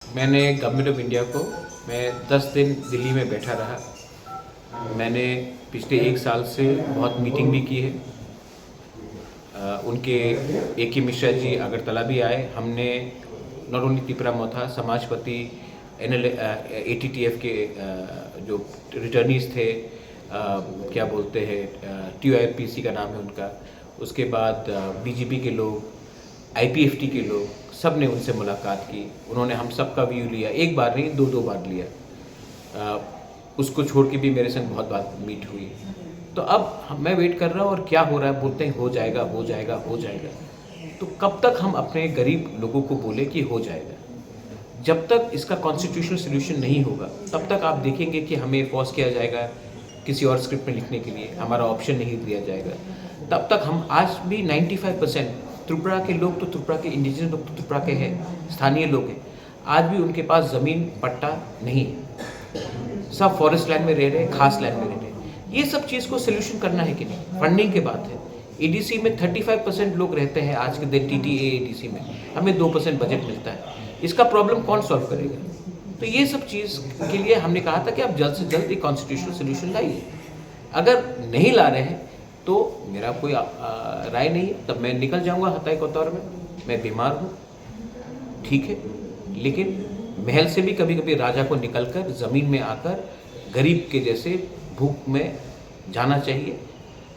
मैंने government of India को मैं 10 दिन दिल्ली में बैठा रहा। मैंने पिछले 1 साल से बहुत मीटिंग भी की है। उनके A.K. मिश्रा जी अगरतला भी आए। हमने नॉट ओनली त्रिपुरा मोथा समाजपति ATTF के जो रिटर्नीज थे, क्या बोलते हैं, TUIPC का नाम है उनका, उसके बाद BJP के लोग, IPFT के लोग, सब ने उनसे मुलाकात की। उन्होंने हम सब का व्यू लिया, एक बार नहीं 2 बार लिया। उसको छोड़ के भी मेरे संग बहुत बात मीट हुई। तो अब मैं वेट कर रहा हूँ और क्या हो रहा है, बोलते हैं हो जाएगा हो जाएगा हो जाएगा। तो कब तक हम अपने गरीब लोगों को बोले कि हो जाएगा? जब तक इसका कॉन्स्टिट्यूशनल सोल्यूशन नहीं होगा तब तक आप देखेंगे कि हमें फोर्स किया जाएगा किसी और स्क्रिप्ट में लिखने के लिए, हमारा ऑप्शन नहीं दिया जाएगा। तब तक हम आज भी 95% त्रिपुरा के लोग, तो त्रिपुरा के इंडिजिनस लोग तो त्रिपुरा के हैं, स्थानीय लोग हैं, आज भी उनके पास ज़मीन पट्टा नहीं है। सब फॉरेस्ट लैंड में रह रहे हैं, खास लैंड में रह रहे हैं। ये सब चीज़ को सोल्यूशन करना है कि नहीं? फंडिंग की बात है। ADC में 35% लोग रहते हैं आज के दिन, TTA ADC में हमें 2% बजट मिलता है। इसका प्रॉब्लम कौन सॉल्व करेगा? तो ये सब चीज़ के लिए हमने कहा था कि आप जल्द से जल्द एक कॉन्स्टिट्यूशनल सोल्यूशन लाइए। अगर नहीं ला रहे हैं तो मेरा कोई राय नहीं है, तब मैं निकल जाऊंगा हताई कोतवार में। मैं बीमार हूँ, ठीक है, लेकिन महल से भी कभी कभी राजा को निकलकर ज़मीन में आकर गरीब के जैसे भूख में जाना चाहिए।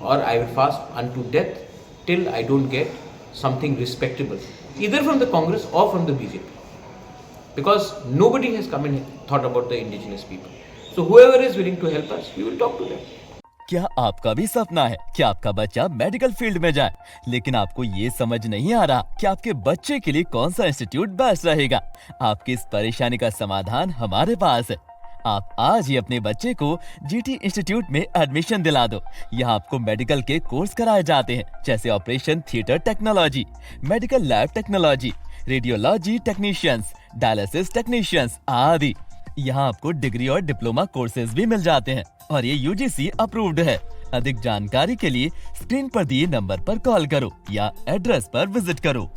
और I will fast unto death till I don't get something respectable either from the Congress or from the BJP, because nobody has come and thought about the indigenous people. So whoever is willing to help us, we will talk to them. क्या आपका भी सपना है कि आपका बच्चा medical field में जाए, लेकिन आपको ये समझ नहीं आ रहा कि आपके बच्चे के लिए कौन सा इंस्टीट्यूट बेस्ट रहेगा? आपकी इस परेशानी का समाधान हमारे पास है। आप आज ही अपने बच्चे को GT इंस्टीट्यूट में एडमिशन दिला दो। यहाँ आपको मेडिकल के कोर्स कराए जाते हैं, जैसे operation theatre technology, medical lab technology, radiology technicians, dialysis technicians आदि। यहाँ आपको डिग्री और डिप्लोमा कोर्सेज भी मिल जाते हैं और ये UGC अप्रूव्ड है। अधिक जानकारी के लिए स्क्रीन पर दिए नंबर पर कॉल करो या एड्रेस पर विजिट करो।